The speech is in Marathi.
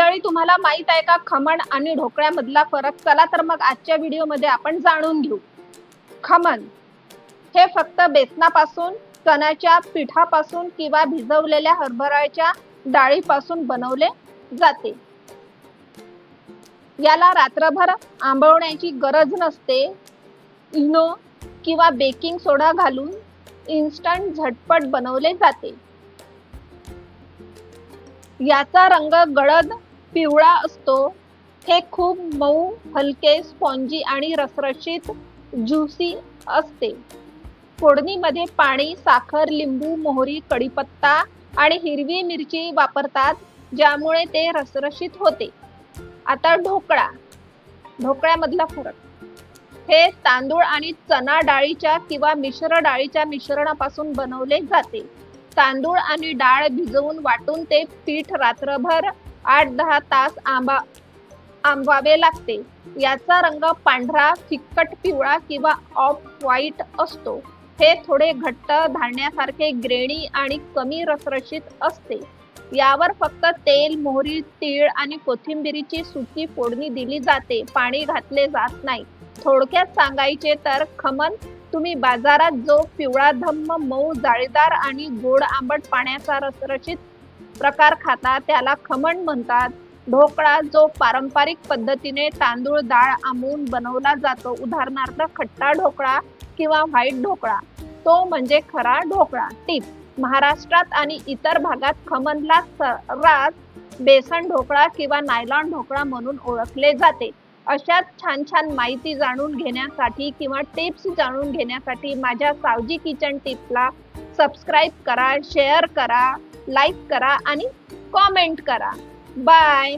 मंडळी, तुम्हाला माहित आहे का खमण आणि ढोकळ्यामधला फरक? चला तर मग आजच्या व्हिडिओमध्ये आपण जाणून घेऊ. खमण हे फक्त बेसनापासून, चण्याच्या पिठापासून किंवा भिजवलेल्या हरभऱ्याच्या डाळीपासून बनवले जाते. याला रात्रभर आंबवण्याची गरज नसते. इनो किंवा बेकिंग सोडा घालून इन्स्टंट झटपट बनवले जाते. याचा रंग गडद पिवळा असतो. हे खूप मऊ, हलके, स्पॉन्जी आणि रसरशीत ज्युसी असते. फोडणीमध्ये पाणी, साखर, लिंबू, मोहरी, कढीपत्ता आणि हिरवी मिरची वापरतात, ज्यामुळे ते रसरशीत होते. आता ढोकळ्यामधला फरक. हे तांदूळ आणि चणा डाळीच्या किंवा मिश्र डाळीच्या मिश्रणापासून बनवले जाते. तांदूळ आणि डाळ भिजवून वाटून ते पीठ रात्रभर 8-10 तास आंबवावे लागते. याचा रंग पांढरा, फिक्कट पिवळा किंवा ऑफ व्हाईट असतो. हे थोडे घट्ट, धान्यासारखे ग्रेनी आणि कमी रसरशीत असते. यावर फक्त तेल, मोहरी, तीळ आणि कोथिंबीरीची सुकी फोडणी दिली जाते. पाणी घातले जात नाही. थोडक्यात सांगायचे तर खमण तुम्ही बाजारात जो पिवळा धम्म, मऊ, जाळीदार आणि गोड आंबट पाण्याचा रसरशीत प्रकार खाता त्याला खमण म्हणतात. ढोकळा जो पारंपरिक पद्धतीने तांदूळ डाळ आंबवून बनवला जातो, उदाहरणार्थ खट्टा ढोकळा किंवा व्हाईट ढोकळा, तो म्हणजे खरा ढोकळा. टिप: महाराष्ट्रात आणि इतर भागात खमणला सर्रास बेसन ढोकळा किंवा नायलॉन ढोकळा म्हणून ओळखले जाते. अशाच छान छान माहिती जाणून घेण्यासाठी किंवा टिप्स जाणून घेण्यासाठी माझ्या सावजी किचन टिप्सला सबस्क्राईब करा, शेअर करा, लाईक करा आणि कॉमेंट करा. बाय.